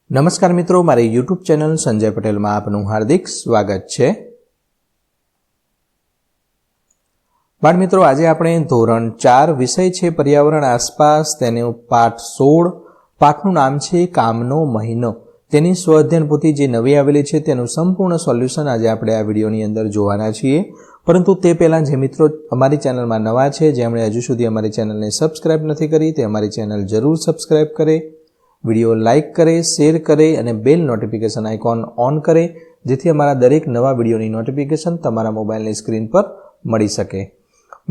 નમસ્કાર મિત્રો, મારી યુટ્યુબ ચેનલ સંજય પટેલમાં આપનું હાર્દિક સ્વાગત છે। બાળ મિત્રો, આજે આપણે ધોરણ 4 વિષય છે પર્યાવરણ આસપાસ, તેનું પાઠ 16, પાઠનું નામ છે કામનો મહિનો। તેની સ્વઅધ્યયન પોથી જે નવી આવેલી છે તેનું સંપૂર્ણ સોલ્યુશન આજે આપણે આ વિડીયોની અંદર જોવાના છીએ। પરંતુ તે પહેલાં જે મિત્રો અમારી ચેનલમાં નવા છે, જેમણે હજુ સુધી અમારી ચેનલને સબસ્ક્રાઇબ નથી કરી, તે અમારી ચેનલ જરૂર સબસ્ક્રાઇબ કરે, વિડીયો લાઇક કરે, શેર કરે અને બેલ નોટિફિકેશન આઇકોન ઓન કરે, જેથી અમારા દરેક નવા વિડીયોની નોટિફિકેશન તમારા મોબાઈલની સ્ક્રીન પર મળી શકે।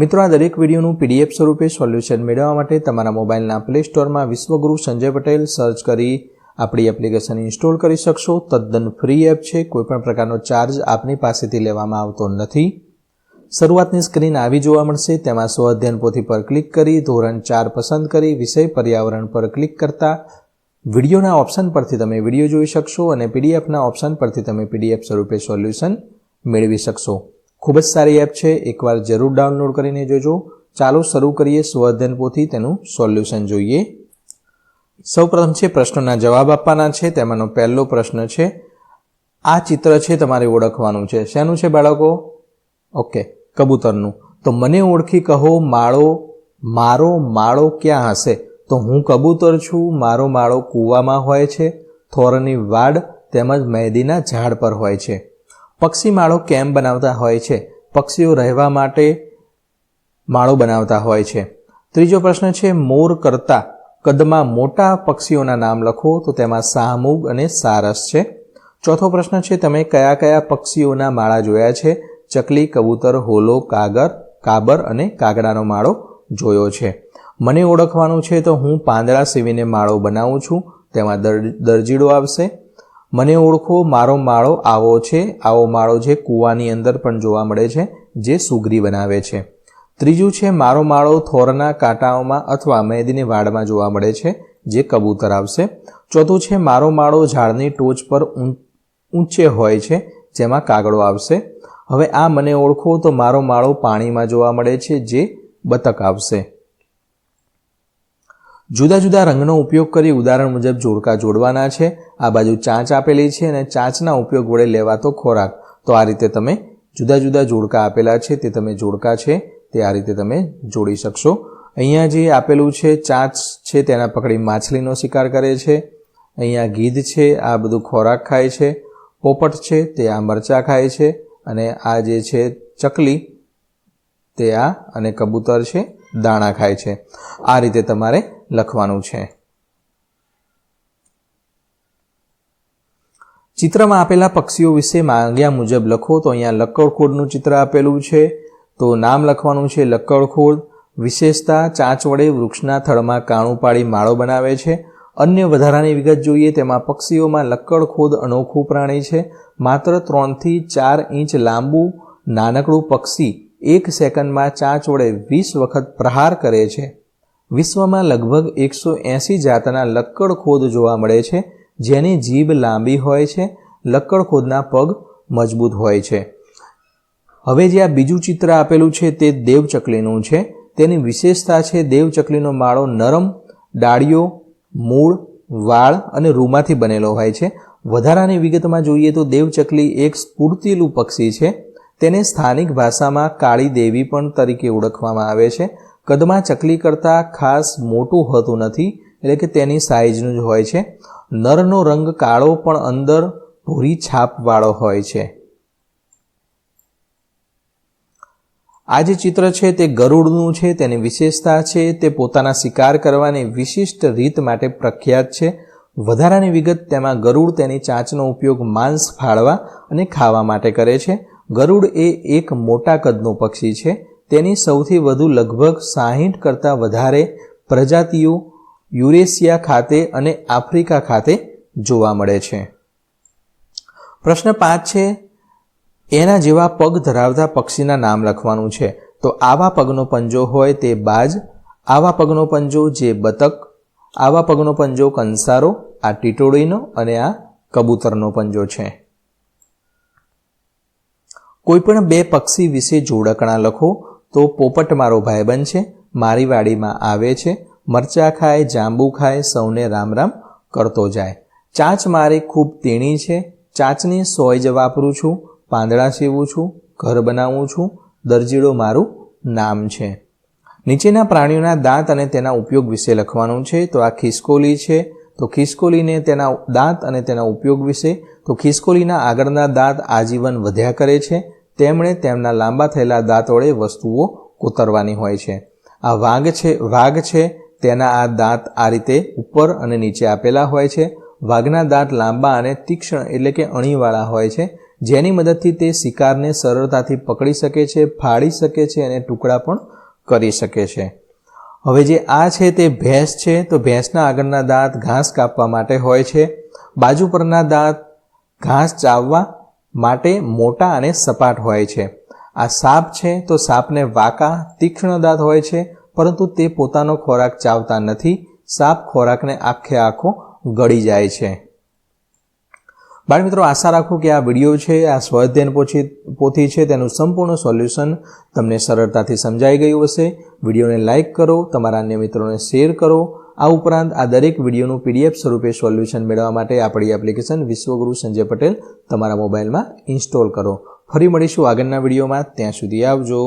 મિત્રો, આ દરેક વિડીયોનું પીડીએફ સ્વરૂપે સોલ્યુશન મેળવવા માટે તમારા મોબાઈલના પ્લે સ્ટોરમાં વિશ્વગુરુ સંજય પટેલ સર્ચ કરી આપણી એપ્લિકેશન ઇન્સ્ટોલ કરી શકશો। તદ્દન ફ્રી એપ છે, કોઈપણ પ્રકારનો ચાર્જ આપની પાસેથી લેવામાં આવતો નથી। શરૂઆતની સ્ક્રીન આવી જોવા મળશે, તેમાં સ્વઅધ્યયન પોથી પર ક્લિક કરી ધોરણ 4 પસંદ કરી વિષય પર્યાવરણ પર ક્લિક કરતા વિડીયોના ઓપ્શન પરથી તમે વિડીયો જોઈ શકશો અને પીડીએફના ઓપ્શન પરથી તમે પીડીએફ સ્વરૂપે સોલ્યુશન મેળવી શકશો। ખૂબ જ સારી એપ છે, એકવાર જરૂર ડાઉનલોડ કરીને જોજો। ચાલો શરૂ કરીએ સ્વઅધ્યયન પોથી તેનું સોલ્યુશન જોઈએ। સૌપ્રથમ છે પ્રશ્નોના જવાબ આપવાના છે। તેમાંનો પહેલો પ્રશ્ન છે, આ ચિત્ર છે તમારે ઓળખવાનું છે। શેનું છે બાળકો? ઓકે, કબૂતરનું। તો મને ઓળખી કહો મારો માળો ક્યાં હશે? તો હું કબૂતર છું, મારો માળો કૂવામાં હોય છે, થોરની વાડ તેમજ મહેંદીના ઝાડ પર હોય છે। પક્ષી માળો કેમ બનાવતા હોય છે? પક્ષીઓ રહેવા માટે માળો બનાવતા હોય છે। ત્રીજો પ્રશ્ન છે, મોર કરતા કદમાં મોટા પક્ષીઓના નામ લખો। તો તેમાં શાહમૃગ અને સારસ છે। ચોથો પ્રશ્ન છે, તમે કયા કયા પક્ષીઓના માળા જોયા છે? ચકલી, કબૂતર, હોલો, કાબર અને કાગડાનો માળો જોયો છે। મને ઓળખવાનું છે, તો હું પાંદડા સીવીને માળો બનાવું છું, તેમાં દરજીડો આવશે। મને ઓળખો, મારો માળો આવો છે, આવો માળો જે કૂવાની અંદર પણ જોવા મળે છે, જે સુગરી બનાવે છે। ત્રીજું છે, મારો માળો થોરના કાંટાઓમાં અથવા મહેંદીની વાડમાં જોવા મળે છે, જે કબૂતર આવશે। ચોથું છે, મારો માળો ઝાડની ટોચ પર ઊંચે હોય છે, જેમાં કાગડો આવશે। હવે આ મને ઓળખો, તો મારો માળો પાણીમાં જોવા મળે છે, જે બતક આવશે। જુદા જુદા રંગનો ઉપયોગ કરી ઉદાહરણ મુજબ જોડકા જોડવાના છે। આ બાજુ ચાંચ આપેલી છે અને ચાંચના ઉપયોગ વડે લેવાતો ખોરાક। તો આ રીતે તમે જુદા જુદા જોડકા આપેલા છે, તે તમે જોડકા છે તે આ રીતે તમે જોડી શકશો। અહીંયા જે આપેલું છે, ચાંચ છે તેના પકડી માછલીનો શિકાર કરે છે। અહીંયા ગીધ છે, આ બધું ખોરાક ખાય છે। પોપટ છે તે આ મરચાં ખાય છે અને આ જે છે ચકલી તે આ અને કબૂતર છે દાણા ખાય છે। આ રીતે તમારે લખવાનું છે। ચિત્રમાં આપેલા પક્ષીઓ વિશે માંગ્યા મુજબ લખો। તો અહીંયા લક્કડખોડનું ચિત્ર આપેલું છે, તો નામ લખવાનું છે લક્કડખોડ। વિશેષતા, ચાંચ વડે વૃક્ષના થડમાં કાણું પાડી માળો બનાવે છે। અન્ય વધારાની વિગત જોઈએ, તેમાં પક્ષીઓમાં લક્કડખોડ અનોખું પ્રાણી છે। માત્ર 3 થી 4 ઇંચ લાંબુ નાનકડું પક્ષી 1 સેકન્ડમાં ચાંચ વડે 20 વખત પ્રહાર કરે છે। વિશ્વમાં લગભગ 180 જાતના લક્કડખોદ જોવા મળે છે, જેની જીભ લાંબી હોય છે। લક્કડખોદના પગ મજબૂત હોય છે। હવે જે આ બીજું ચિત્ર આપેલું છે તે દેવચકલીનું છે। તેની વિશેષતા છે, દેવચકલીનો માળો નરમ ડાળીઓ, મૂળ, વાળ અને રૂમાંથી બનેલો હોય છે। વધારાની વિગતમાં જોઈએ તો દેવચકલી એક સ્ફૂર્તિલું પક્ષી છે। તેને સ્થાનિક ભાષામાં કાળી દેવી પણ તરીકે ઓળખવામાં આવે છે। કદમાં ચકલી કરતાં ખાસ મોટું હોતું નથી, એટલે કે તેની સાઇઝનું જ હોય છે। નરનો રંગ કાળો પણ અંદર ભૂરી છાપવાળો હોય છે। આ જે ચિત્ર છે તે ગરુડનું છે। તેની વિશેષતા છે, તે પોતાના શિકાર કરવાની વિશિષ્ટ રીત માટે પ્રખ્યાત છે। વધારાની વિગત, તેમાં ગરુડ તેની ચાંચનો ઉપયોગ માંસ ફાળવા અને ખાવા માટે કરે છે। ગરુડ એ એક મોટા કદનું પક્ષી છે। તેની સૌથી વધુ લગભગ 60 કરતાં વધારે પ્રજાતિઓ યુરેશિયા ખાતે અને આફ્રિકા ખાતે જોવા મળે છે। પ્રશ્ન 5 છે, એના જેવા પગ ધરાવતા પક્ષીના નામ લખવાનું છે। તો આવા પગનો પંજો હોય તે બાજ, આવા પગનો પંજો જે બતક, આવા પગનો પંજો કંસારો, આ ટીટોડીનો અને આ કબૂતરનો પંજો છે। કોઈપણ 2 પક્ષી વિશે જોડકણા લખો। તો પોપટ મારો ભાઈબંધ છે, મારી વાડીમાં આવે છે, મરચાં ખાય, જાંબુ ખાય, સૌને રામ રામ કરતો જાય। ચાંચ મારી ખૂબ તેણી છે, ચાંચની સોય જ વાપરું છું, પાંદડા સીવું છું, ઘર બનાવું છું, દરજીડો મારું નામ છે. નીચેના પ્રાણીઓના દાંત અને તેના ઉપયોગ વિશે લખવાનું છે. તો આ ખિસકોલી છે, તો ખિસકોલીને તેના દાંત અને તેના ઉપયોગ વિશે. તો ખિસકોલીના આગળના દાંત આજીવન વધ્યા કરે છે. તેમણે તેમના લાંબા થયેલા દાંત વડે વસ્તુઓ કોતરવાની હોય છે. આ વાઘ છે, તેના આ દાંત આ રીતે ઉપર અને નીચે આપેલા હોય છે. વાઘના દાંત લાંબા અને તીક્ષ્ણ એટલે કે અણીવાળા હોય છે, જેની મદદથી તે શિકારને સરળતાથી પકડી શકે છે, ફાડી શકે છે અને ટુકડા પણ કરી શકે છે. હવે જે આ છે તે ભેંસ છે. તો ભેંસના આગળના દાંત ઘાસ કાપવા માટે હોય છે. બાજુ પરના દાંત ઘાસ ચાવવા માટે મોટા અને સપાટ હોય છે. આ સાપ છે, તો સાપને વાંકા તીક્ષ્ણ દાંત હોય છે, પરંતુ તે પોતાનો ખોરાક ચાવતા નથી. સાપ ખોરાકને આખે આખો ગળી જાય છે. બાળમિત્રો, આશા રાખું કે આ વિડીયો છે, આ સ્વાધ્યાયન પોથી છે, તેનું સંપૂર્ણ સોલ્યુશન તમને સરળતાથી સમજાઈ ગયું હશે. વિડીયોને લાઇક કરો, તમારા અન્ય મિત્રોને શેર કરો. આ ઉપરાંત આ દરેક વિડીયોનું PDF સ્વરૂપે સોલ્યુશન મેળવવા માટે આપણી એપ્લિકેશન વિશ્વગુરુ સંજય પટેલ તમારા મોબાઈલમાં ઇન્સ્ટોલ કરો. ફરી મળીશું આગળના વિડીયોમાં. ત્યાં સુધી આવજો.